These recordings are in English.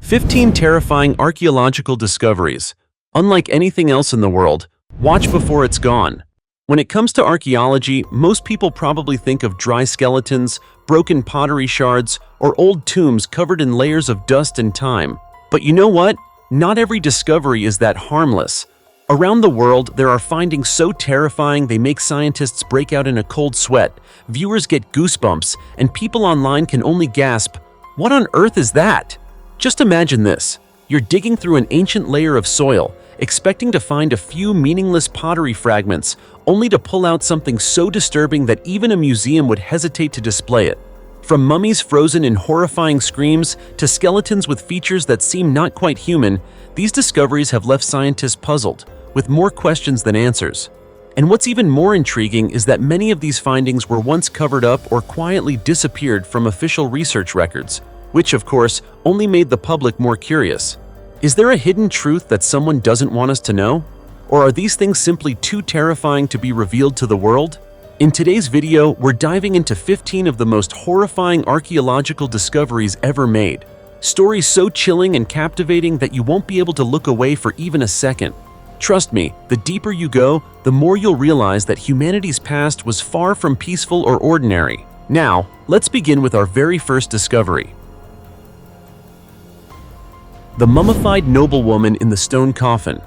15 terrifying archaeological discoveries. Unlike anything else in the world, watch before it's gone. When it comes to archaeology, most people probably think of dry skeletons, broken pottery shards, or old tombs covered in layers of dust and time. But you know what? Not every discovery is that harmless. Around the world, there are findings so terrifying they make scientists break out in a cold sweat, viewers get goosebumps, and people online can only gasp, "What on earth is that?" Just imagine this. You're digging through an ancient layer of soil, expecting to find a few meaningless pottery fragments, only to pull out something so disturbing that even a museum would hesitate to display it. From mummies frozen in horrifying screams to skeletons with features that seem not quite human, these discoveries have left scientists puzzled, with more questions than answers. And what's even more intriguing is that many of these findings were once covered up or quietly disappeared from official research records, which, of course, only made the public more curious. Is there a hidden truth that someone doesn't want us to know? Or are these things simply too terrifying to be revealed to the world? In today's video, we're diving into 15 of the most horrifying archaeological discoveries ever made. Stories so chilling and captivating that you won't be able to look away for even a second. Trust me, the deeper you go, the more you'll realize that humanity's past was far from peaceful or ordinary. Now, let's begin with our very first discovery. The mummified noblewoman in the stone coffin.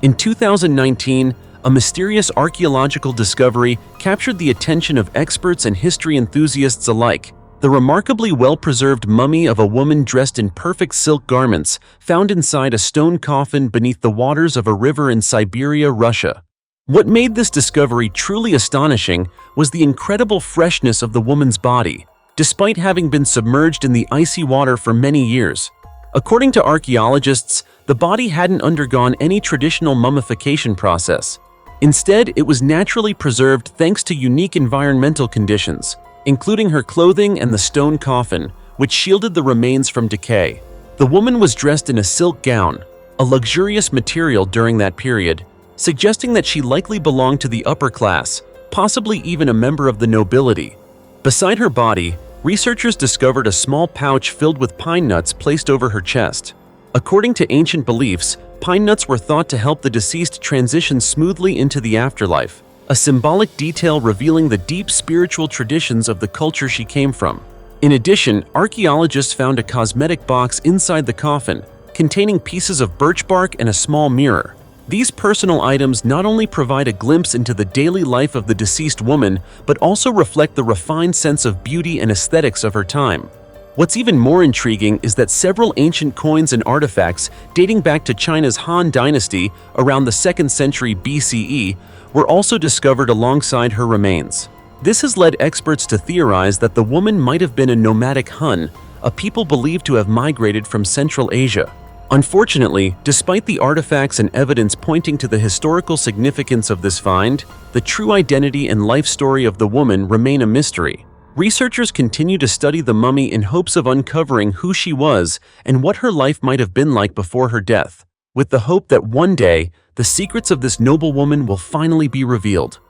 In 2019, a mysterious archaeological discovery captured the attention of experts and history enthusiasts alike. The remarkably well-preserved mummy of a woman dressed in perfect silk garments, found inside a stone coffin beneath the waters of a river in Siberia, Russia. What made this discovery truly astonishing was the incredible freshness of the woman's body, despite having been submerged in the icy water for many years. According to archaeologists, the body hadn't undergone any traditional mummification process. Instead, it was naturally preserved thanks to unique environmental conditions, including her clothing and the stone coffin, which shielded the remains from decay. The woman was dressed in a silk gown, a luxurious material during that period, suggesting that she likely belonged to the upper class, possibly even a member of the nobility. Beside her body, researchers discovered a small pouch filled with pine nuts placed over her chest. According to ancient beliefs, pine nuts were thought to help the deceased transition smoothly into the afterlife, a symbolic detail revealing the deep spiritual traditions of the culture she came from. In addition, archaeologists found a cosmetic box inside the coffin, containing pieces of birch bark and a small mirror. These personal items not only provide a glimpse into the daily life of the deceased woman, but also reflect the refined sense of beauty and aesthetics of her time. What's even more intriguing is that several ancient coins and artifacts dating back to China's Han Dynasty around the 2nd century BCE were also discovered alongside her remains. This has led experts to theorize that the woman might have been a nomadic Hun, a people believed to have migrated from Central Asia. Unfortunately, despite the artifacts and evidence pointing to the historical significance of this find, the true identity and life story of the woman remain a mystery. Researchers continue to study the mummy in hopes of uncovering who she was and what her life might have been like before her death, with the hope that one day, the secrets of this noblewoman will finally be revealed.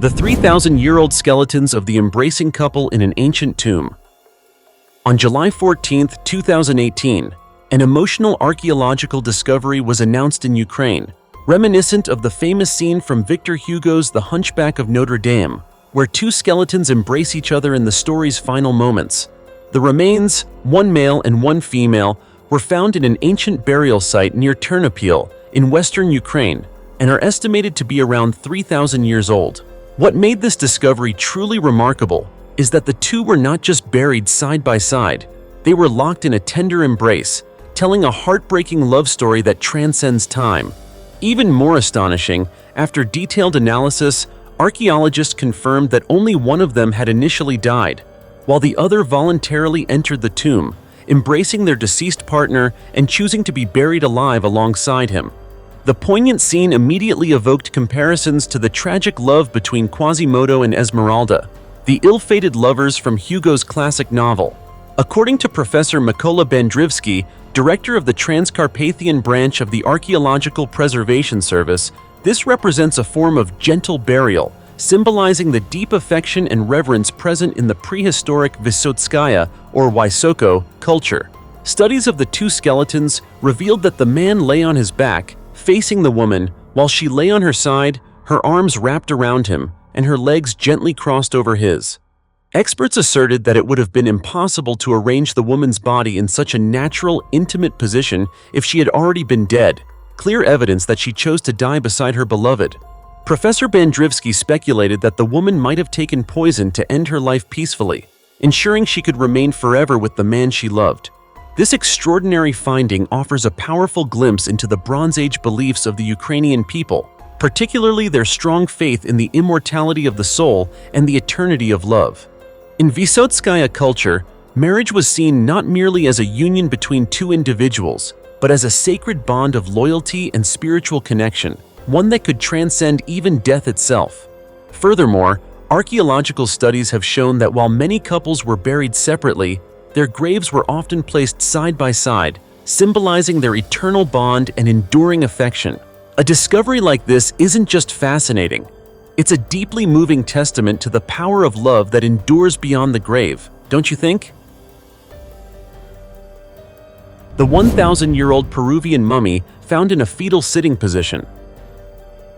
The 3,000-year-old skeletons of the embracing couple in an ancient tomb. On July 14, 2018, an emotional archaeological discovery was announced in Ukraine, reminiscent of the famous scene from Victor Hugo's The Hunchback of Notre Dame, where two skeletons embrace each other in the story's final moments. The remains, one male and one female, were found in an ancient burial site near Ternopil in western Ukraine and are estimated to be around 3,000 years old. What made this discovery truly remarkable is that the two were not just buried side by side, they were locked in a tender embrace, telling a heartbreaking love story that transcends time. Even more astonishing, after detailed analysis, archaeologists confirmed that only one of them had initially died, while the other voluntarily entered the tomb, embracing their deceased partner and choosing to be buried alive alongside him. The poignant scene immediately evoked comparisons to the tragic love between Quasimodo and Esmeralda, the ill-fated lovers from Hugo's classic novel. According to Professor Mykola Bandrivsky, director of the Transcarpathian branch of the Archaeological Preservation Service, this represents a form of gentle burial, symbolizing the deep affection and reverence present in the prehistoric Vysotskaya or Wysoko culture. Studies of the two skeletons revealed that the man lay on his back, facing the woman, while she lay on her side, her arms wrapped around him, and her legs gently crossed over his. Experts asserted that it would have been impossible to arrange the woman's body in such a natural, intimate position if she had already been dead, clear evidence that she chose to die beside her beloved. Professor Bandrivsky speculated that the woman might have taken poison to end her life peacefully, ensuring she could remain forever with the man she loved. This extraordinary finding offers a powerful glimpse into the Bronze Age beliefs of the Ukrainian people, particularly their strong faith in the immortality of the soul and the eternity of love. In Vysotskaya culture, marriage was seen not merely as a union between two individuals, but as a sacred bond of loyalty and spiritual connection, one that could transcend even death itself. Furthermore, archaeological studies have shown that while many couples were buried separately, their graves were often placed side by side, symbolizing their eternal bond and enduring affection. A discovery like this isn't just fascinating. It's a deeply moving testament to the power of love that endures beyond the grave, don't you think? The 1,000-year-old Peruvian mummy found in a fetal sitting position.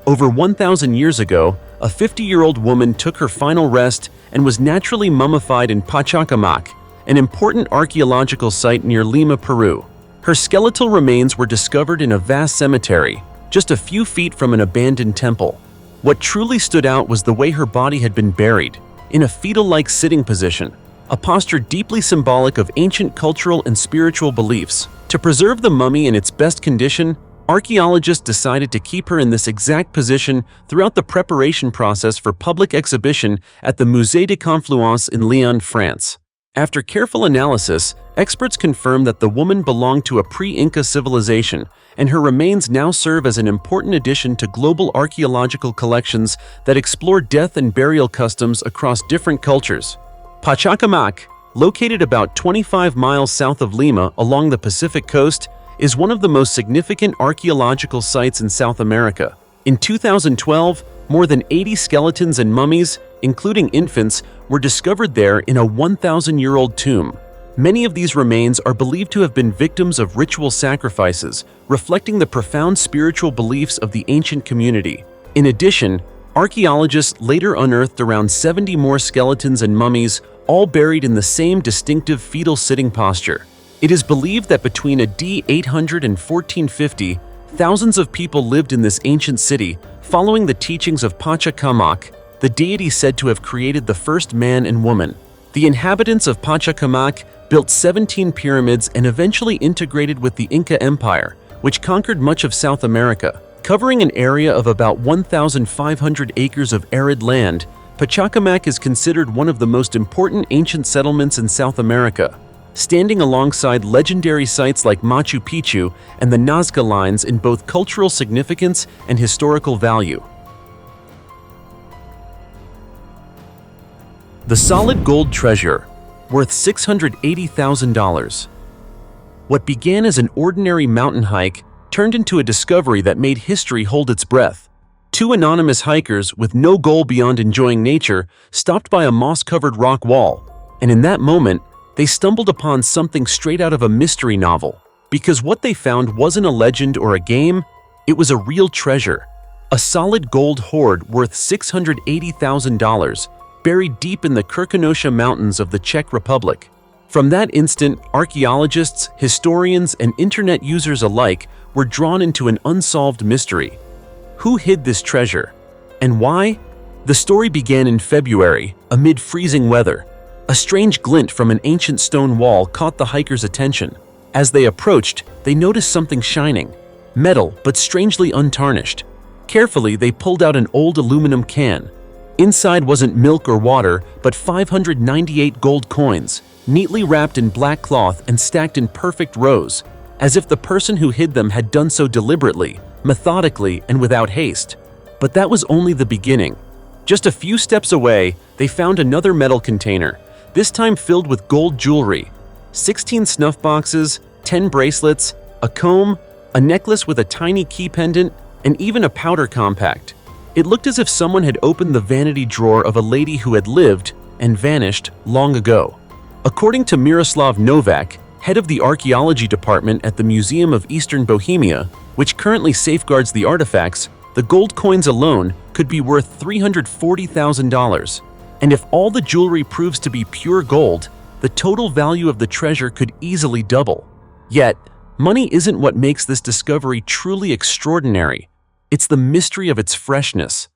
Over 1,000 years ago, a 50-year-old woman took her final rest and was naturally mummified in Pachacamac, an important archaeological site near Lima, Peru. Her skeletal remains were discovered in a vast cemetery, just a few feet from an abandoned temple. What truly stood out was the way her body had been buried, in a fetal-like sitting position, a posture deeply symbolic of ancient cultural and spiritual beliefs. To preserve the mummy in its best condition, archaeologists decided to keep her in this exact position throughout the preparation process for public exhibition at the Musée de Confluence in Lyon, France. After careful analysis, experts confirmed that the woman belonged to a pre-Inca civilization, and her remains now serve as an important addition to global archaeological collections that explore death and burial customs across different cultures. Pachacamac, located about 25 miles south of Lima along the Pacific coast, is one of the most significant archaeological sites in South America. In 2012, more than 80 skeletons and mummies, including infants, were discovered there in a 1,000-year-old tomb. Many of these remains are believed to have been victims of ritual sacrifices, reflecting the profound spiritual beliefs of the ancient community. In addition, archaeologists later unearthed around 70 more skeletons and mummies, all buried in the same distinctive fetal sitting posture. It is believed that between AD 800 and 1450, thousands of people lived in this ancient city, following the teachings of Pachacamac, the deity said to have created the first man and woman. The inhabitants of Pachacamac built 17 pyramids and eventually integrated with the Inca Empire, which conquered much of South America. Covering an area of about 1,500 acres of arid land, Pachacamac is considered one of the most important ancient settlements in South America, standing alongside legendary sites like Machu Picchu and the Nazca Lines in both cultural significance and historical value. The solid gold treasure, worth $680,000. What began as an ordinary mountain hike turned into a discovery that made history hold its breath. Two anonymous hikers with no goal beyond enjoying nature stopped by a moss-covered rock wall, and in that moment, they stumbled upon something straight out of a mystery novel. Because what they found wasn't a legend or a game, it was a real treasure. A solid gold hoard worth $680,000, buried deep in the Kirkonosha Mountains of the Czech Republic. From that instant, archaeologists, historians, and internet users alike were drawn into an unsolved mystery. Who hid this treasure? And why? The story began in February, amid freezing weather. A strange glint from an ancient stone wall caught the hikers' attention. As they approached, they noticed something shining. Metal, but strangely untarnished. Carefully, they pulled out an old aluminum can. Inside wasn't milk or water, but 598 gold coins, neatly wrapped in black cloth and stacked in perfect rows, as if the person who hid them had done so deliberately, methodically, and without haste. But that was only the beginning. Just a few steps away, they found another metal container, this time filled with gold jewelry. 16 snuff boxes, 10 bracelets, a comb, a necklace with a tiny key pendant, and even a powder compact. It looked as if someone had opened the vanity drawer of a lady who had lived and vanished long ago. According to Miroslav Novak, head of the archaeology department at the Museum of Eastern Bohemia, which currently safeguards the artifacts, the gold coins alone could be worth $340,000. And if all the jewelry proves to be pure gold, the total value of the treasure could easily double. Yet, money isn't what makes this discovery truly extraordinary. It's the mystery of its freshness.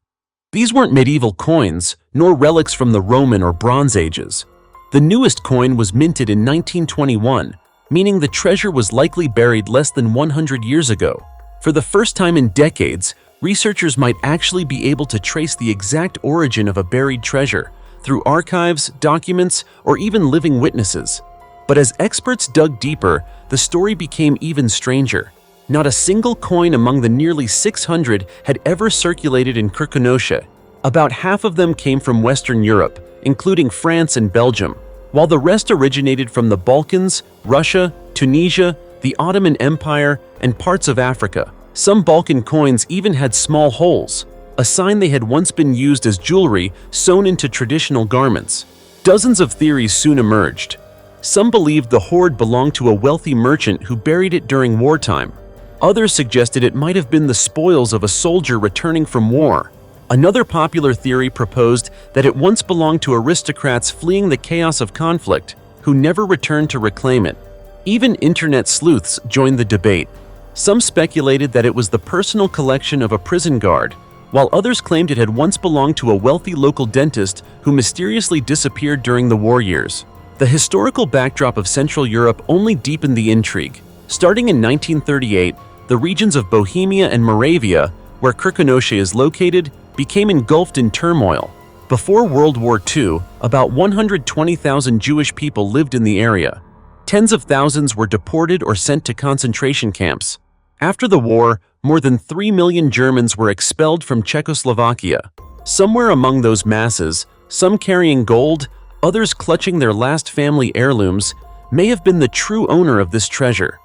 These weren't medieval coins, nor relics from the Roman or Bronze Ages. The newest coin was minted in 1921, meaning the treasure was likely buried less than 100 years ago. For the first time in decades, researchers might actually be able to trace the exact origin of a buried treasure through archives, documents, or even living witnesses. But as experts dug deeper, the story became even stranger. Not a single coin among the nearly 600 had ever circulated in Kirkenosha. About half of them came from Western Europe, including France and Belgium, while the rest originated from the Balkans, Russia, Tunisia, the Ottoman Empire, and parts of Africa. Some Balkan coins even had small holes, a sign they had once been used as jewelry sewn into traditional garments. Dozens of theories soon emerged. Some believed the hoard belonged to a wealthy merchant who buried it during wartime. Others suggested it might have been the spoils of a soldier returning from war. Another popular theory proposed that it once belonged to aristocrats fleeing the chaos of conflict, who never returned to reclaim it. Even internet sleuths joined the debate. Some speculated that it was the personal collection of a prison guard, while others claimed it had once belonged to a wealthy local dentist who mysteriously disappeared during the war years. The historical backdrop of Central Europe only deepened the intrigue. Starting in 1938, the regions of Bohemia and Moravia, where Kirkenosha is located, became engulfed in turmoil. Before World War II, about 120,000 Jewish people lived in the area. Tens of thousands were deported or sent to concentration camps. After the war, more than 3 million Germans were expelled from Czechoslovakia. Somewhere among those masses, some carrying gold, others clutching their last family heirlooms, may have been the true owner of this treasure.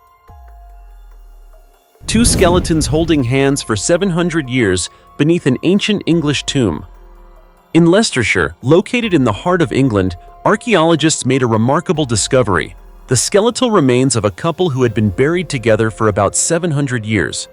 Two skeletons holding hands for 700 years beneath an ancient English tomb. In Leicestershire, located in the heart of England, archaeologists made a remarkable discovery: the skeletal remains of a couple who had been buried together for about 700 years.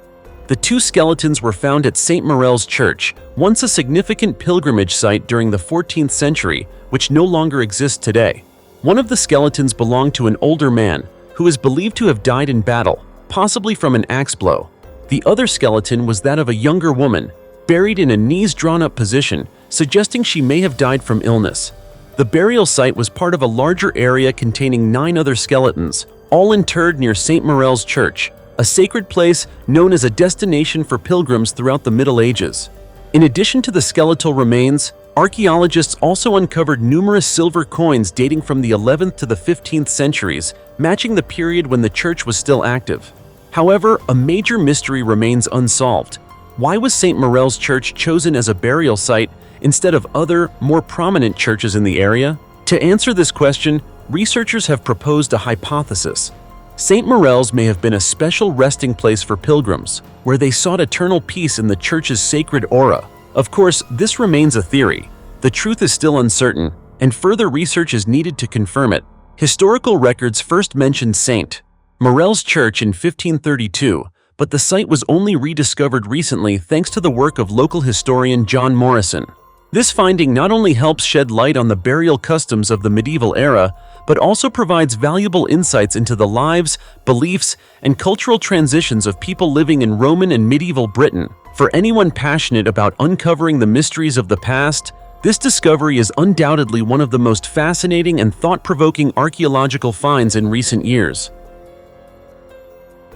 The two skeletons were found at St. Morel's Church, once a significant pilgrimage site during the 14th century, which no longer exists today. One of the skeletons belonged to an older man, who is believed to have died in battle, possibly from an axe blow. The other skeleton was that of a younger woman, buried in a knees-drawn-up position, suggesting she may have died from illness. The burial site was part of a larger area containing 9 other skeletons, all interred near St. Morel's Church, a sacred place known as a destination for pilgrims throughout the Middle Ages. In addition to the skeletal remains, archaeologists also uncovered numerous silver coins dating from the 11th to the 15th centuries, matching the period when the church was still active. However, a major mystery remains unsolved. Why was St. Morel's Church chosen as a burial site instead of other, more prominent churches in the area? To answer this question, researchers have proposed a hypothesis. St. Morel's may have been a special resting place for pilgrims, where they sought eternal peace in the church's sacred aura. Of course, this remains a theory. The truth is still uncertain, and further research is needed to confirm it. Historical records first mentioned St. Morel's Church in 1532, but the site was only rediscovered recently thanks to the work of local historian John Morrison. This finding not only helps shed light on the burial customs of the medieval era, but also provides valuable insights into the lives, beliefs, and cultural transitions of people living in Roman and medieval Britain. For anyone passionate about uncovering the mysteries of the past, this discovery is undoubtedly one of the most fascinating and thought-provoking archaeological finds in recent years.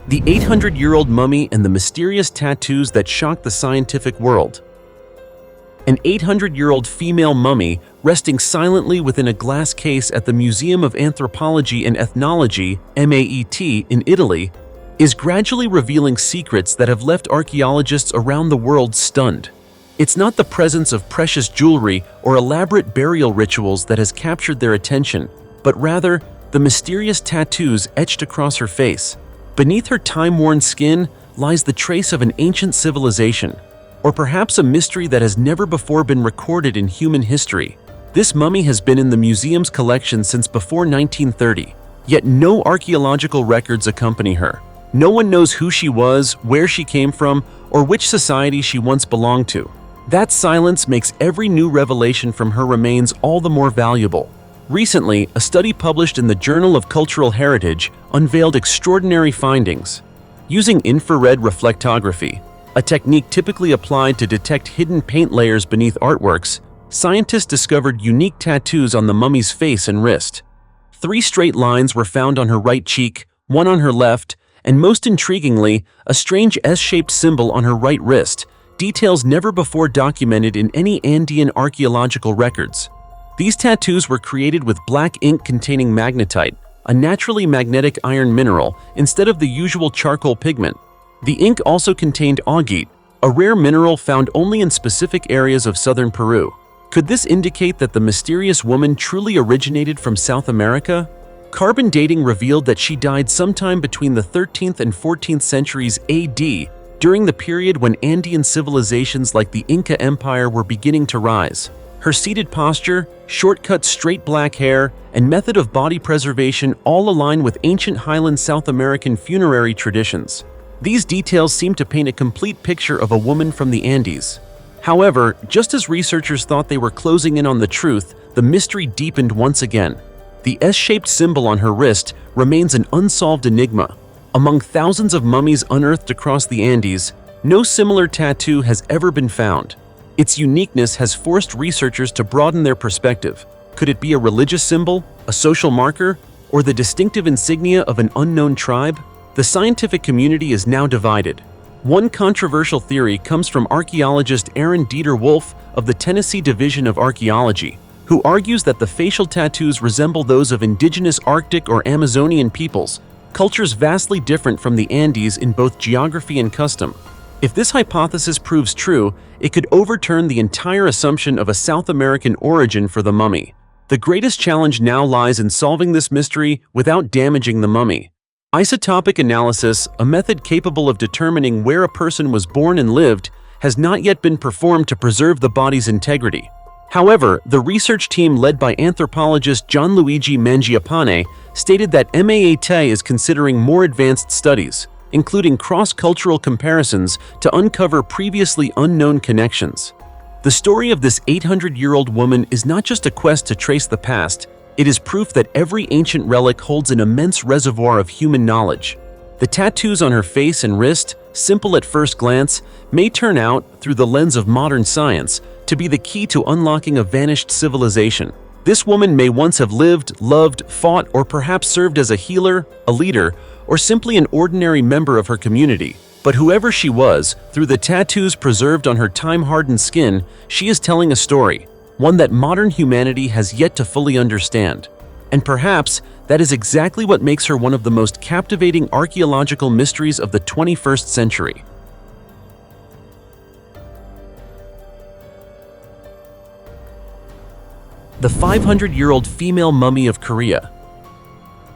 The 800-year-old mummy and the mysterious tattoos that shocked the scientific world. An 800-year-old female mummy resting silently within a glass case at the Museum of Anthropology and Ethnology, MAET, in Italy, is gradually revealing secrets that have left archaeologists around the world stunned. It's not the presence of precious jewelry or elaborate burial rituals that has captured their attention, but rather the mysterious tattoos etched across her face. Beneath her time-worn skin lies the trace of an ancient civilization. or perhaps a mystery that has never before been recorded in human history. This mummy has been in the museum's collection since before 1930, yet no archaeological records accompany her. No one knows who she was, where she came from, or which society she once belonged to. That silence makes every new revelation from her remains all the more valuable. Recently, a study published in the Journal of Cultural Heritage unveiled extraordinary findings. Using infrared reflectography, a technique typically applied to detect hidden paint layers beneath artworks, scientists discovered unique tattoos on the mummy's face and wrist. 3 straight lines were found on her right cheek, 1 on her left, and most intriguingly, a strange S-shaped symbol on her right wrist, details never before documented in any Andean archaeological records. These tattoos were created with black ink containing magnetite, a naturally magnetic iron mineral, instead of the usual charcoal pigment. The ink also contained augite, a rare mineral found only in specific areas of southern Peru. Could this indicate that the mysterious woman truly originated from South America? Carbon dating revealed that she died sometime between the 13th and 14th centuries AD, during the period when Andean civilizations like the Inca Empire were beginning to rise. Her seated posture, short-cut straight black hair, and method of body preservation all align with ancient highland South American funerary traditions. These details seem to paint a complete picture of a woman from the Andes. However, just as researchers thought they were closing in on the truth, the mystery deepened once again. The S-shaped symbol on her wrist remains an unsolved enigma. Among thousands of mummies unearthed across the Andes, no similar tattoo has ever been found. Its uniqueness has forced researchers to broaden their perspective. Could it be a religious symbol, a social marker, or the distinctive insignia of an unknown tribe? The scientific community is now divided. One controversial theory comes from archaeologist Aaron Dieter Wolf of the Tennessee Division of Archaeology, who argues that the facial tattoos resemble those of indigenous Arctic or Amazonian peoples, cultures vastly different from the Andes in both geography and custom. If this hypothesis proves true, it could overturn the entire assumption of a South American origin for the mummy. The greatest challenge now lies in solving this mystery without damaging the mummy. Isotopic analysis, a method capable of determining where a person was born and lived, has not yet been performed to preserve the body's integrity. However, the research team led by anthropologist Gianluigi Mangiapane stated that MAAT is considering more advanced studies, including cross-cultural comparisons, to uncover previously unknown connections. The story of this 800-year-old woman is not just a quest to trace the past, it is proof that every ancient relic holds an immense reservoir of human knowledge. The tattoos on her face and wrist, simple at first glance, may turn out, through the lens of modern science, to be the key to unlocking a vanished civilization. This woman may once have lived, loved, fought, or perhaps served as a healer, a leader, or simply an ordinary member of her community. But whoever she was, through the tattoos preserved on her time-hardened skin, she is telling a story, one that modern humanity has yet to fully understand. And perhaps that is exactly what makes her one of the most captivating archaeological mysteries of the 21st century. The 500-year-old female mummy of Korea.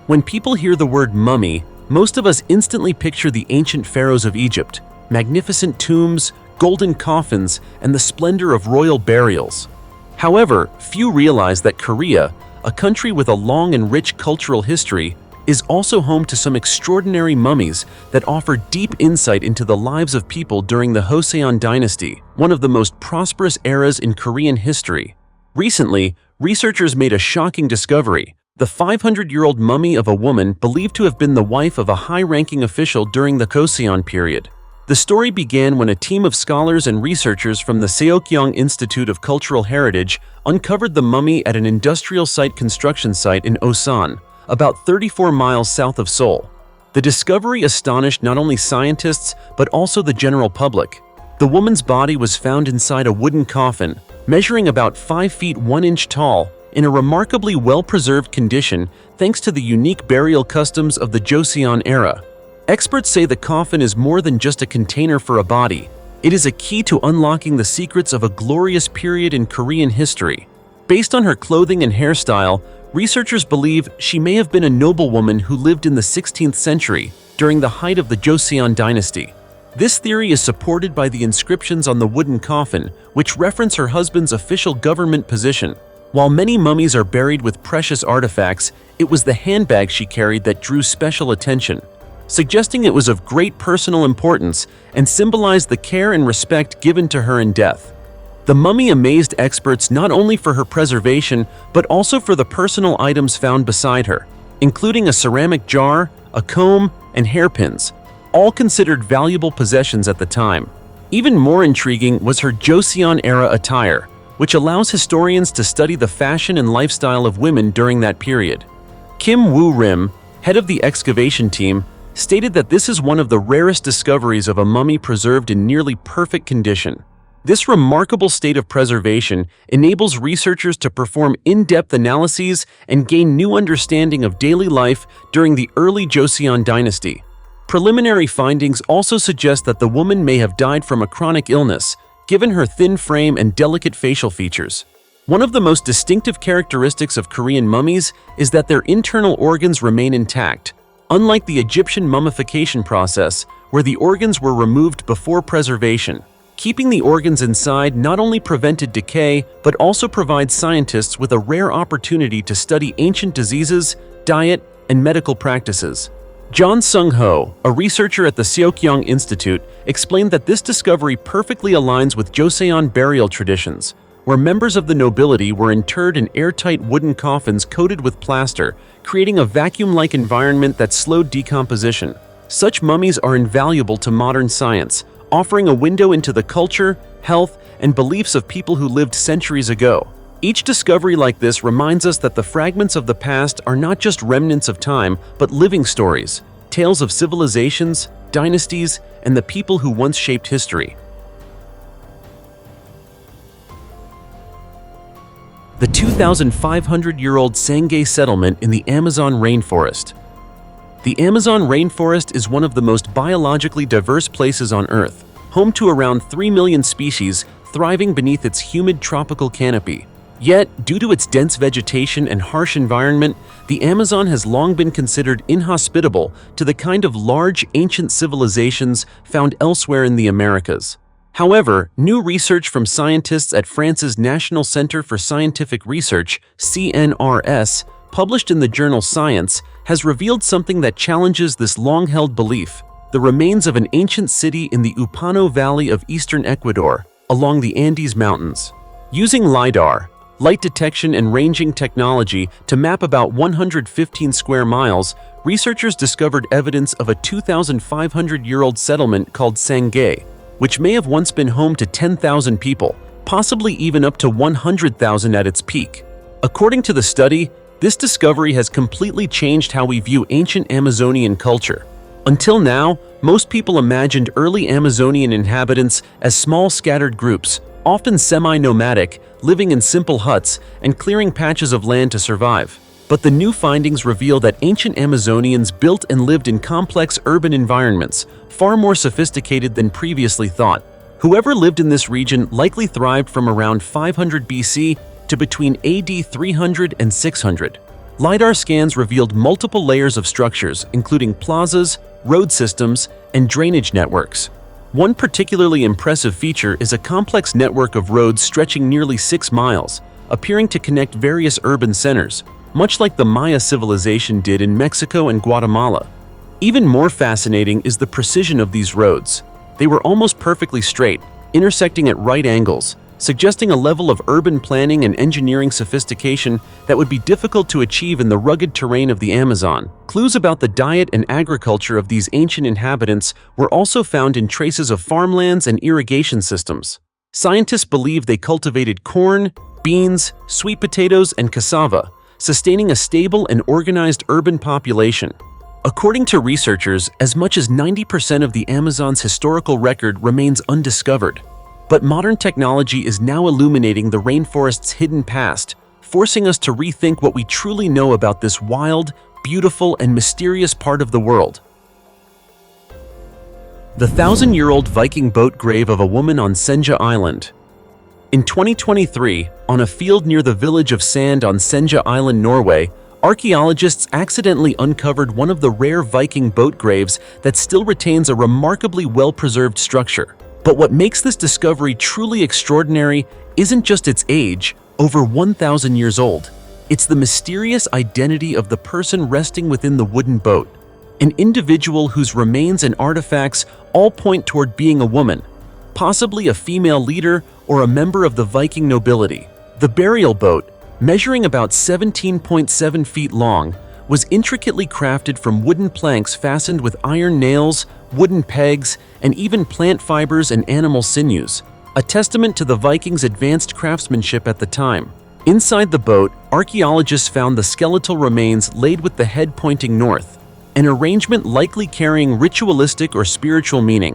When people hear the word mummy, most of us instantly picture the ancient pharaohs of Egypt, magnificent tombs, golden coffins, and the splendor of royal burials. However, few realize that Korea, a country with a long and rich cultural history, is also home to some extraordinary mummies that offer deep insight into the lives of people during the Joseon dynasty, one of the most prosperous eras in Korean history. Recently, researchers made a shocking discovery: the 500-year-old mummy of a woman believed to have been the wife of a high-ranking official during the Joseon period. The story began when a team of scholars and researchers from the Seokyong Institute of Cultural Heritage uncovered the mummy at an industrial site construction site in Osan, about 34 miles south of Seoul. The discovery astonished not only scientists but also the general public. The woman's body was found inside a wooden coffin, measuring about 5 feet 1 inch tall, in a remarkably well-preserved condition thanks to the unique burial customs of the Joseon era. Experts say the coffin is more than just a container for a body. It is a key to unlocking the secrets of a glorious period in Korean history. Based on her clothing and hairstyle, researchers believe she may have been a noblewoman who lived in the 16th century, during the height of the Joseon dynasty. This theory is supported by the inscriptions on the wooden coffin, which reference her husband's official government position. While many mummies are buried with precious artifacts, it was the handbag she carried that drew special attention, suggesting it was of great personal importance and symbolized the care and respect given to her in death. The mummy amazed experts not only for her preservation, but also for the personal items found beside her, including a ceramic jar, a comb, and hairpins, all considered valuable possessions at the time. Even more intriguing was her Joseon-era attire, which allows historians to study the fashion and lifestyle of women during that period. Kim Woo-rim, head of the excavation team, stated that this is one of the rarest discoveries of a mummy preserved in nearly perfect condition. This remarkable state of preservation enables researchers to perform in-depth analyses and gain new understanding of daily life during the early Joseon dynasty. Preliminary findings also suggest that the woman may have died from a chronic illness, given her thin frame and delicate facial features. One of the most distinctive characteristics of Korean mummies is that their internal organs remain intact, unlike the Egyptian mummification process, where the organs were removed before preservation. Keeping the organs inside not only prevented decay, but also provides scientists with a rare opportunity to study ancient diseases, diet, and medical practices. John Sung-ho, a researcher at the Seokyong Institute, explained that this discovery perfectly aligns with Joseon burial traditions, where members of the nobility were interred in airtight wooden coffins coated with plaster, creating a vacuum-like environment that slowed decomposition. Such mummies are invaluable to modern science, offering a window into the culture, health, and beliefs of people who lived centuries ago. Each discovery like this reminds us that the fragments of the past are not just remnants of time, but living stories, tales of civilizations, dynasties, and the people who once shaped history. The 2,500-year-old Sangay settlement in the Amazon rainforest. The Amazon rainforest is one of the most biologically diverse places on Earth, home to around 3 million species thriving beneath its humid tropical canopy. Yet, due to its dense vegetation and harsh environment, the Amazon has long been considered inhospitable to the kind of large, ancient civilizations found elsewhere in the Americas. However, new research from scientists at France's National Center for Scientific Research, CNRS, published in the journal Science, has revealed something that challenges this long-held belief: the remains of an ancient city in the Upano Valley of eastern Ecuador, along the Andes Mountains. Using LiDAR, light detection and ranging technology, to map about 115 square miles, researchers discovered evidence of a 2,500-year-old settlement called Sangay, which may have once been home to 10,000 people, possibly even up to 100,000 at its peak. According to the study, this discovery has completely changed how we view ancient Amazonian culture. Until now, most people imagined early Amazonian inhabitants as small scattered groups, often semi-nomadic, living in simple huts and clearing patches of land to survive. But the new findings reveal that ancient Amazonians built and lived in complex urban environments, far more sophisticated than previously thought. Whoever lived in this region likely thrived from around 500 BC to between AD 300 and 600. LiDAR scans revealed multiple layers of structures, including plazas, road systems, and drainage networks. One particularly impressive feature is a complex network of roads stretching nearly 6 miles, appearing to connect various urban centers, much like the Maya civilization did in Mexico and Guatemala. Even more fascinating is the precision of these roads. They were almost perfectly straight, intersecting at right angles, suggesting a level of urban planning and engineering sophistication that would be difficult to achieve in the rugged terrain of the Amazon. Clues about the diet and agriculture of these ancient inhabitants were also found in traces of farmlands and irrigation systems. Scientists believe they cultivated corn, beans, sweet potatoes, and cassava, sustaining a stable and organized urban population. According to researchers, as much as 90% of the Amazon's historical record remains undiscovered. But modern technology is now illuminating the rainforest's hidden past, forcing us to rethink what we truly know about this wild, beautiful, and mysterious part of the world. The 1,000-year-old Viking boat grave of a woman on Senja Island. In 2023, on a field near the village of Sand on Senja Island, Norway, archaeologists accidentally uncovered one of the rare Viking boat graves that still retains a remarkably well-preserved structure. But what makes this discovery truly extraordinary isn't just its age, over 1,000 years old. It's the mysterious identity of the person resting within the wooden boat, an individual whose remains and artifacts all point toward being a woman, possibly a female leader or a member of the Viking nobility. The burial boat, measuring about 17.7 feet long, was intricately crafted from wooden planks fastened with iron nails, wooden pegs, and even plant fibers and animal sinews, a testament to the Vikings' advanced craftsmanship at the time. Inside the boat, archaeologists found the skeletal remains laid with the head pointing north, an arrangement likely carrying ritualistic or spiritual meaning.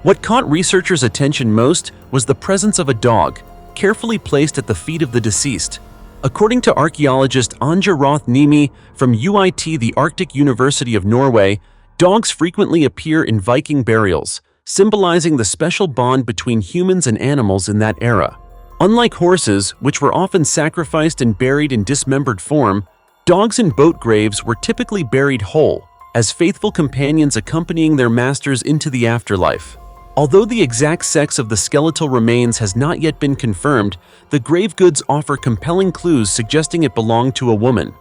What caught researchers' attention most was the presence of a dog, carefully placed at the feet of the deceased. According to archaeologist Anja Roth-Niemi from UiT, the Arctic University of Norway, dogs frequently appear in Viking burials, symbolizing the special bond between humans and animals in that era. Unlike horses, which were often sacrificed and buried in dismembered form, dogs in boat graves were typically buried whole, as faithful companions accompanying their masters into the afterlife. Although the exact sex of the skeletal remains has not yet been confirmed, the grave goods offer compelling clues suggesting it belonged to a woman.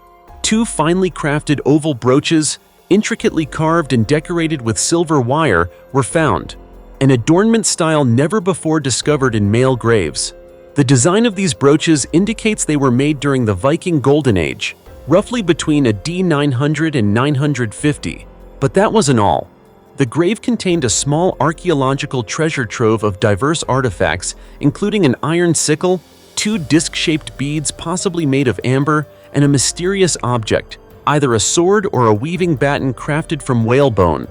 Two finely crafted oval brooches, intricately carved and decorated with silver wire, were found, an adornment style never before discovered in male graves. The design of these brooches indicates they were made during the Viking Golden Age, roughly between AD 900 and 950. But that wasn't all. The grave contained a small archaeological treasure trove of diverse artifacts, including an iron sickle, two disc-shaped beads possibly made of amber, and a mysterious object, either a sword or a weaving batten crafted from whale bone.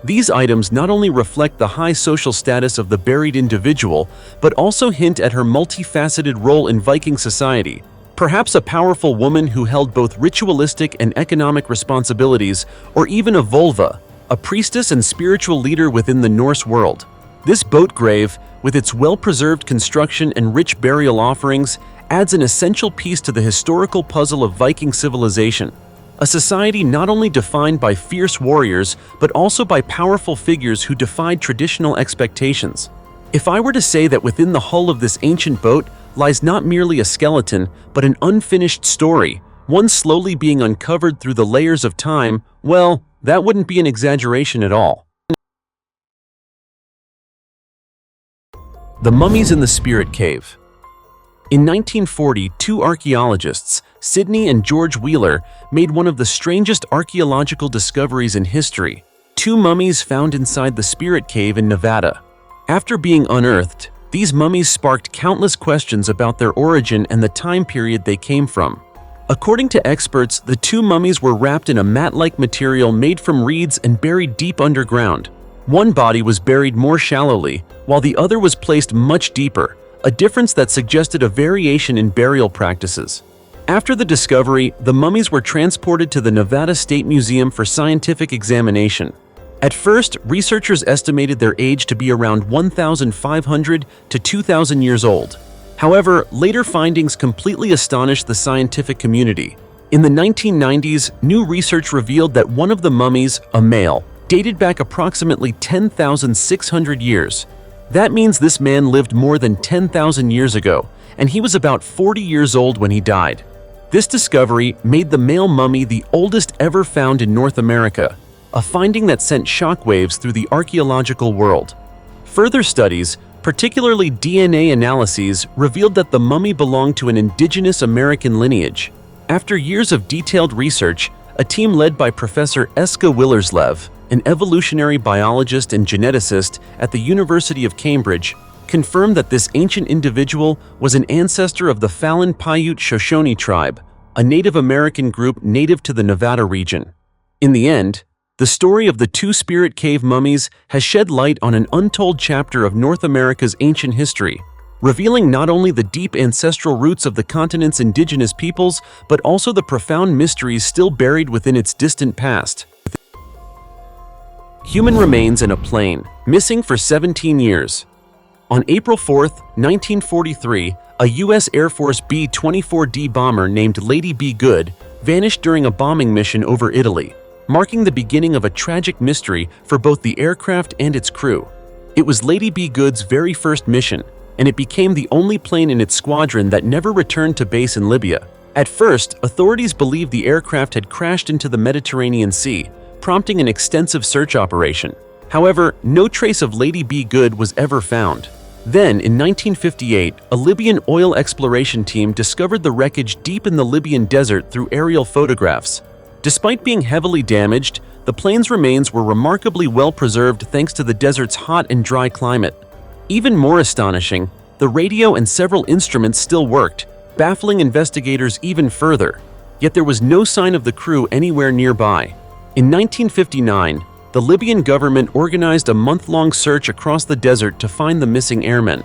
These items not only reflect the high social status of the buried individual, but also hint at her multifaceted role in Viking society. Perhaps a powerful woman who held both ritualistic and economic responsibilities, or even a volva, a priestess and spiritual leader within the Norse world. This boat grave, with its well-preserved construction and rich burial offerings, adds an essential piece to the historical puzzle of Viking civilization, a society not only defined by fierce warriors, but also by powerful figures who defied traditional expectations. If I were to say that within the hull of this ancient boat lies not merely a skeleton, but an unfinished story, one slowly being uncovered through the layers of time, well, that wouldn't be an exaggeration at all. The mummies in the Spirit Cave. In 1940, two archaeologists, Sidney and George Wheeler, made one of the strangest archaeological discoveries in history: two mummies found inside the Spirit Cave in Nevada. After being unearthed, these mummies sparked countless questions about their origin and the time period they came from. According to experts, the two mummies were wrapped in a mat-like material made from reeds and buried deep underground. One body was buried more shallowly, while the other was placed much deeper, a difference that suggested a variation in burial practices. After the discovery, the mummies were transported to the Nevada State Museum for scientific examination. At first, researchers estimated their age to be around 1,500 to 2,000 years old. However, later findings completely astonished the scientific community. In the 1990s, new research revealed that one of the mummies, a male, dated back approximately 10,600 years. That means this man lived more than 10,000 years ago, and he was about 40 years old when he died. This discovery made the male mummy the oldest ever found in North America, a finding that sent shockwaves through the archaeological world. Further studies, particularly DNA analyses, revealed that the mummy belonged to an indigenous American lineage. After years of detailed research, a team led by Professor Eska Willerslev, an evolutionary biologist and geneticist at the University of Cambridge, confirmed that this ancient individual was an ancestor of the Falun Paiute Shoshone tribe, a Native American group native to the Nevada region. In the end, the story of the two Spirit Cave mummies has shed light on an untold chapter of North America's ancient history, revealing not only the deep ancestral roots of the continent's indigenous peoples, but also the profound mysteries still buried within its distant past. Human remains in a plane, missing for 17 years. On April 4, 1943, a U.S. Air Force B-24D bomber named Lady B. Good vanished during a bombing mission over Italy, marking the beginning of a tragic mystery for both the aircraft and its crew. It was Lady B. Good's very first mission, and it became the only plane in its squadron that never returned to base in Libya. At first, authorities believed the aircraft had crashed into the Mediterranean Sea, prompting an extensive search operation. However, no trace of Lady B. Good was ever found. Then, in 1958, a Libyan oil exploration team discovered the wreckage deep in the Libyan desert through aerial photographs. Despite being heavily damaged, the plane's remains were remarkably well preserved thanks to the desert's hot and dry climate. Even more astonishing, the radio and several instruments still worked, baffling investigators even further. Yet there was no sign of the crew anywhere nearby. In 1959, the Libyan government organized a month-long search across the desert to find the missing airmen.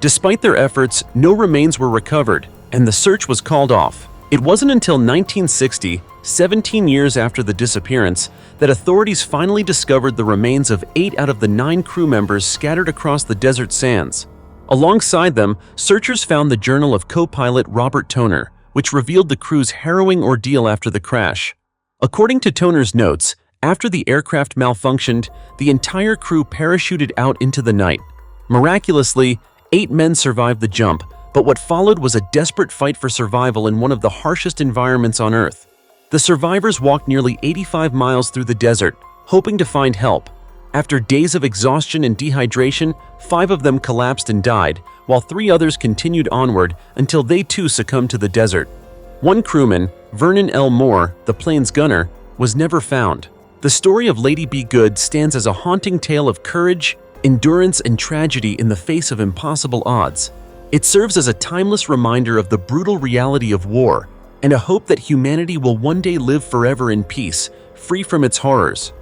Despite their efforts, no remains were recovered, and the search was called off. It wasn't until 1960, 17 years after the disappearance, that authorities finally discovered the remains of 8 out of the 9 crew members scattered across the desert sands. Alongside them, searchers found the journal of co-pilot Robert Toner, which revealed the crew's harrowing ordeal after the crash. According to Toner's notes, after the aircraft malfunctioned, the entire crew parachuted out into the night. Miraculously, 8 men survived the jump, but what followed was a desperate fight for survival in one of the harshest environments on Earth. The survivors walked nearly 85 miles through the desert, hoping to find help. After days of exhaustion and dehydration, 5 of them collapsed and died, while 3 others continued onward until they too succumbed to the desert. One crewman, Vernon L. Moore, the plane's gunner, was never found. The story of Lady B. Good stands as a haunting tale of courage, endurance, and tragedy in the face of impossible odds. It serves as a timeless reminder of the brutal reality of war and a hope that humanity will one day live forever in peace, free from its horrors.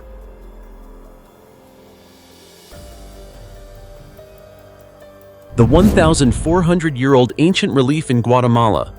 The 1,400-year-old ancient relief in Guatemala.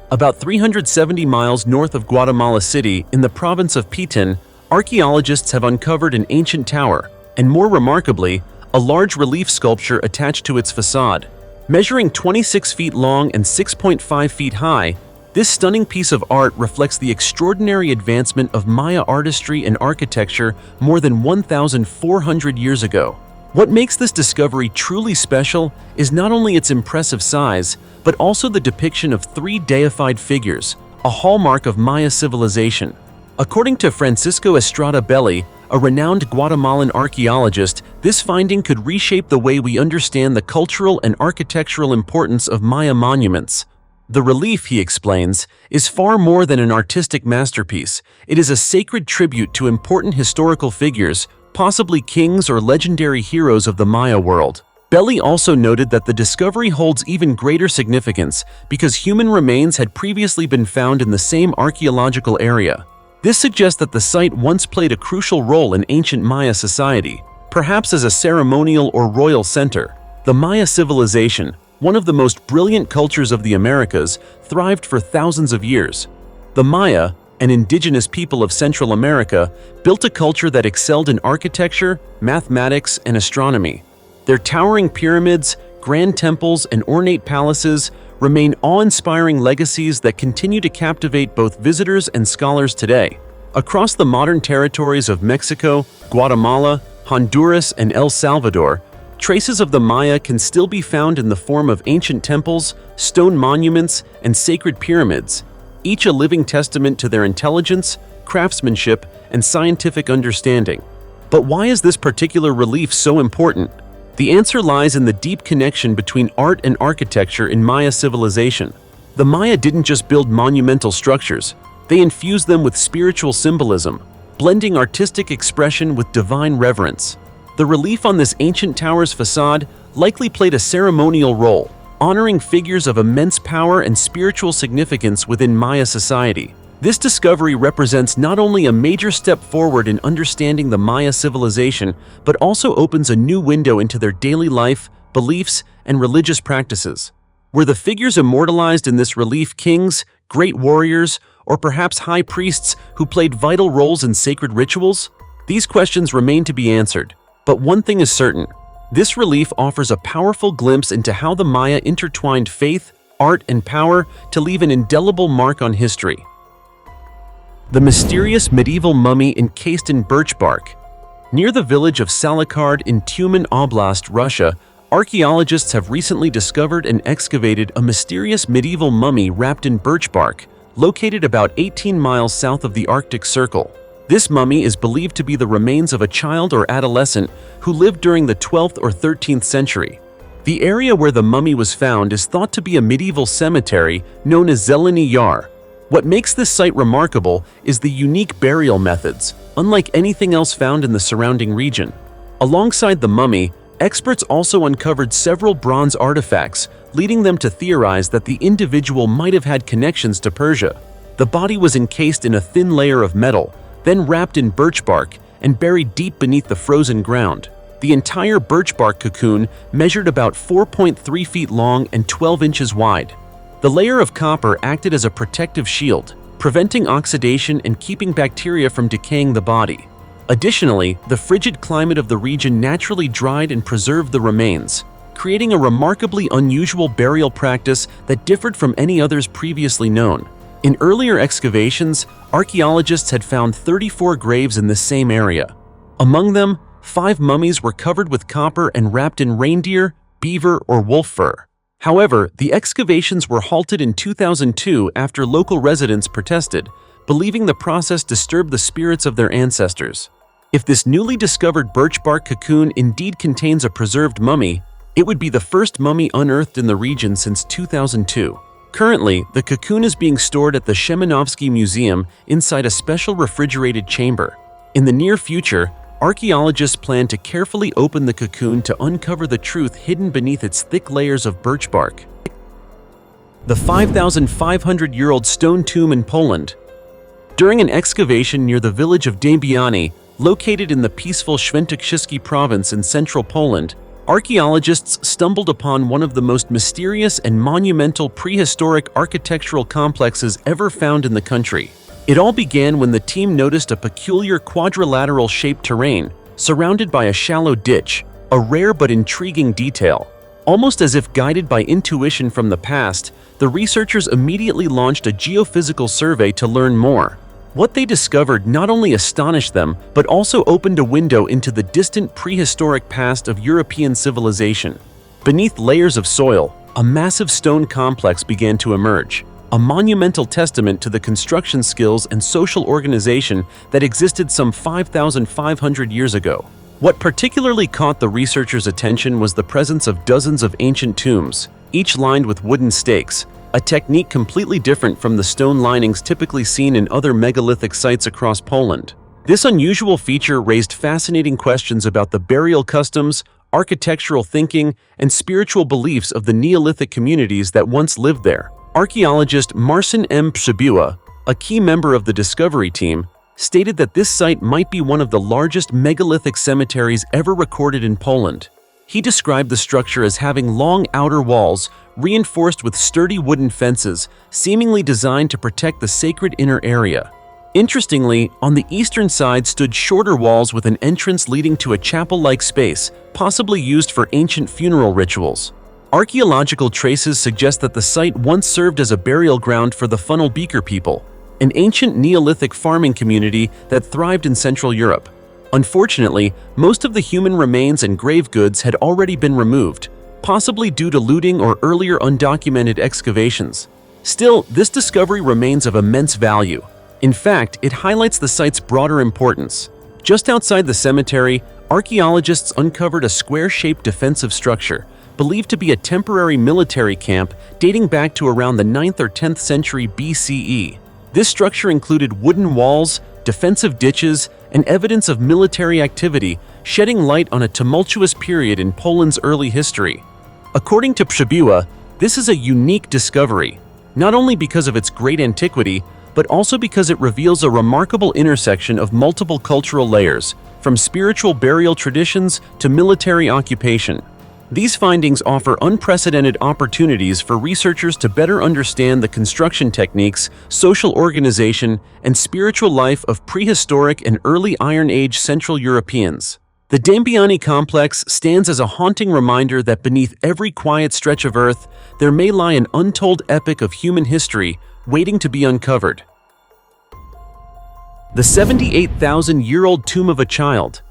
About 370 miles north of Guatemala City, in the province of Petén, archaeologists have uncovered an ancient tower, and more remarkably, a large relief sculpture attached to its facade. Measuring 26 feet long and 6.5 feet high, this stunning piece of art reflects the extraordinary advancement of Maya artistry and architecture more than 1,400 years ago. What makes this discovery truly special is not only its impressive size, but also the depiction of 3 deified figures, a hallmark of Maya civilization. According to Francisco Estrada Belli, a renowned Guatemalan archaeologist, this finding could reshape the way we understand the cultural and architectural importance of Maya monuments. The relief, he explains, is far more than an artistic masterpiece. It is a sacred tribute to important historical figures, possibly kings or legendary heroes of the Maya world. Belli also noted that the discovery holds even greater significance because human remains had previously been found in the same archaeological area. This suggests that the site once played a crucial role in ancient Maya society, perhaps as a ceremonial or royal center. The Maya civilization, one of the most brilliant cultures of the Americas, thrived for thousands of years. The Maya, an indigenous people of Central America, built a culture that excelled in architecture, mathematics, and astronomy. Their towering pyramids, grand temples, and ornate palaces remain awe-inspiring legacies that continue to captivate both visitors and scholars today. Across the modern territories of Mexico, Guatemala, Honduras, and El Salvador, traces of the Maya can still be found in the form of ancient temples, stone monuments, and sacred pyramids, each a living testament to their intelligence, craftsmanship, and scientific understanding. But why is this particular relief so important? The answer lies in the deep connection between art and architecture in Maya civilization. The Maya didn't just build monumental structures, they infused them with spiritual symbolism, blending artistic expression with divine reverence. The relief on this ancient tower's facade likely played a ceremonial role, honoring figures of immense power and spiritual significance within Maya society. This discovery represents not only a major step forward in understanding the Maya civilization, but also opens a new window into their daily life, beliefs, and religious practices. Were the figures immortalized in this relief kings, great warriors, or perhaps high priests who played vital roles in sacred rituals? These questions remain to be answered. But one thing is certain: this relief offers a powerful glimpse into how the Maya intertwined faith, art, and power to leave an indelible mark on history. The mysterious medieval mummy encased in birch bark. Near the village of Salikard in Tyumen Oblast, Russia, archaeologists have recently discovered and excavated a mysterious medieval mummy wrapped in birch bark, located about 18 miles south of the Arctic Circle. This mummy is believed to be the remains of a child or adolescent who lived during the 12th or 13th century. The area where the mummy was found is thought to be a medieval cemetery known as Zeleny Yar. What makes this site remarkable is the unique burial methods, unlike anything else found in the surrounding region. Alongside the mummy, experts also uncovered several bronze artifacts, leading them to theorize that the individual might have had connections to Persia. The body was encased in a thin layer of metal, then wrapped in birch bark and buried deep beneath the frozen ground. The entire birch bark cocoon measured about 4.3 feet long and 12 inches wide. The layer of copper acted as a protective shield, preventing oxidation and keeping bacteria from decaying the body. Additionally, the frigid climate of the region naturally dried and preserved the remains, creating a remarkably unusual burial practice that differed from any others previously known. In earlier excavations, archaeologists had found 34 graves in this same area. Among them, 5 mummies were covered with copper and wrapped in reindeer, beaver, or wolf fur. However, the excavations were halted in 2002 after local residents protested, believing the process disturbed the spirits of their ancestors. If this newly discovered birch bark cocoon indeed contains a preserved mummy, it would be the first mummy unearthed in the region since 2002. Currently, the cocoon is being stored at the Shemenovsky Museum inside a special refrigerated chamber. In the near future, archaeologists plan to carefully open the cocoon to uncover the truth hidden beneath its thick layers of birch bark. The 5,500-year-old stone tomb in Poland. During an excavation near the village of Dębiany, located in the peaceful Świętokrzyski province in central Poland, archaeologists stumbled upon one of the most mysterious and monumental prehistoric architectural complexes ever found in the country. It all began when the team noticed a peculiar quadrilateral-shaped terrain surrounded by a shallow ditch, a rare but intriguing detail. Almost as if guided by intuition from the past, the researchers immediately launched a geophysical survey to learn more. What they discovered not only astonished them, but also opened a window into the distant prehistoric past of European civilization. Beneath layers of soil, a massive stone complex began to emerge, a monumental testament to the construction skills and social organization that existed some 5,500 years ago. What particularly caught the researchers' attention was the presence of dozens of ancient tombs, each lined with wooden stakes, a technique completely different from the stone linings typically seen in other megalithic sites across Poland. This unusual feature raised fascinating questions about the burial customs, architectural thinking, and spiritual beliefs of the Neolithic communities that once lived there. Archaeologist Marcin M. Przybyła, a key member of the discovery team, stated that this site might be one of the largest megalithic cemeteries ever recorded in Poland. He described the structure as having long outer walls reinforced with sturdy wooden fences, seemingly designed to protect the sacred inner area. Interestingly, on the eastern side stood shorter walls with an entrance leading to a chapel-like space, possibly used for ancient funeral rituals. Archaeological traces suggest that the site once served as a burial ground for the Funnel Beaker people, an ancient Neolithic farming community that thrived in Central Europe. Unfortunately, most of the human remains and grave goods had already been removed, possibly due to looting or earlier undocumented excavations. Still, this discovery remains of immense value. In fact, it highlights the site's broader importance. Just outside the cemetery, archaeologists uncovered a square-shaped defensive structure, believed to be a temporary military camp dating back to around the 9th or 10th century BCE. This structure included wooden walls, defensive ditches, and evidence of military activity, shedding light on a tumultuous period in Poland's early history. According to Przybyła, this is a unique discovery, not only because of its great antiquity, but also because it reveals a remarkable intersection of multiple cultural layers, from spiritual burial traditions to military occupation. These findings offer unprecedented opportunities for researchers to better understand the construction techniques, social organization, and spiritual life of prehistoric and early Iron Age Central Europeans. The Dębiany complex stands as a haunting reminder that beneath every quiet stretch of earth, there may lie an untold epic of human history waiting to be uncovered. The 78,000-year-old tomb of a child.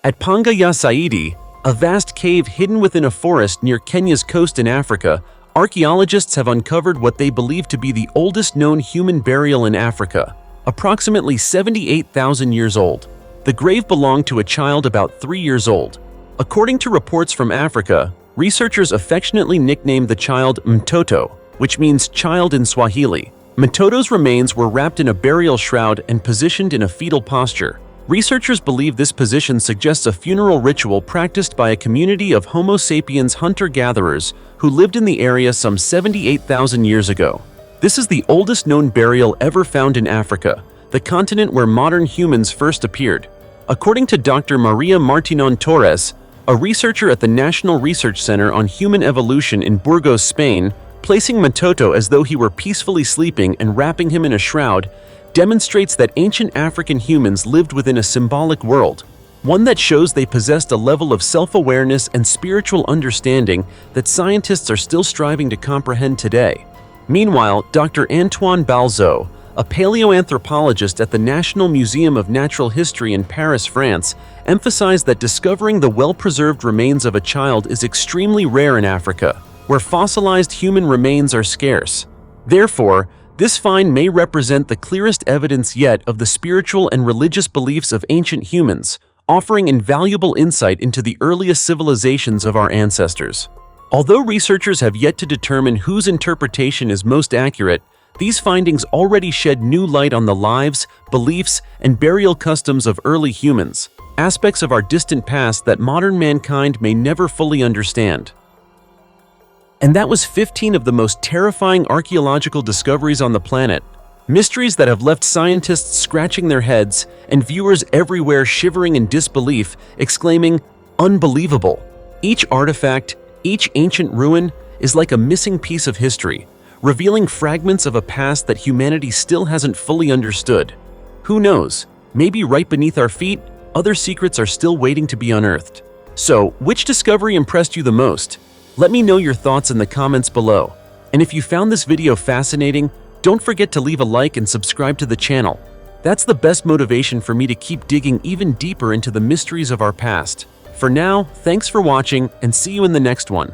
At Panga ya Saidi, a vast cave hidden within a forest near Kenya's coast in Africa, archaeologists have uncovered what they believe to be the oldest known human burial in Africa, approximately 78,000 years old. The grave belonged to a child about 3 years old. According to reports from Africa, researchers affectionately nicknamed the child Mtoto, which means child in Swahili. Mtoto's remains were wrapped in a burial shroud and positioned in a fetal posture. Researchers believe this position suggests a funeral ritual practiced by a community of Homo sapiens hunter-gatherers who lived in the area some 78,000 years ago. This is the oldest known burial ever found in Africa, the continent where modern humans first appeared. According to Dr. Maria Martinon Torres, a researcher at the National Research Center on Human Evolution in Burgos, Spain, placing Mtoto as though he were peacefully sleeping and wrapping him in a shroud demonstrates that ancient African humans lived within a symbolic world, one that shows they possessed a level of self-awareness and spiritual understanding that scientists are still striving to comprehend today. Meanwhile, Dr. Antoine Balzo, a paleoanthropologist at the National Museum of Natural History in Paris, France, emphasized that discovering the well-preserved remains of a child is extremely rare in Africa, where fossilized human remains are scarce. Therefore, this find may represent the clearest evidence yet of the spiritual and religious beliefs of ancient humans, offering invaluable insight into the earliest civilizations of our ancestors. Although researchers have yet to determine whose interpretation is most accurate, these findings already shed new light on the lives, beliefs, and burial customs of early humans, aspects of our distant past that modern mankind may never fully understand. And that was 15 of the most terrifying archaeological discoveries on the planet. Mysteries that have left scientists scratching their heads and viewers everywhere shivering in disbelief, exclaiming, "Unbelievable!" Each artifact, each ancient ruin is like a missing piece of history, revealing fragments of a past that humanity still hasn't fully understood. Who knows? Maybe right beneath our feet, other secrets are still waiting to be unearthed. So, which discovery impressed you the most? Let me know your thoughts in the comments below. And if you found this video fascinating, don't forget to leave a like and subscribe to the channel. That's the best motivation for me to keep digging even deeper into the mysteries of our past. For now, thanks for watching and see you in the next one.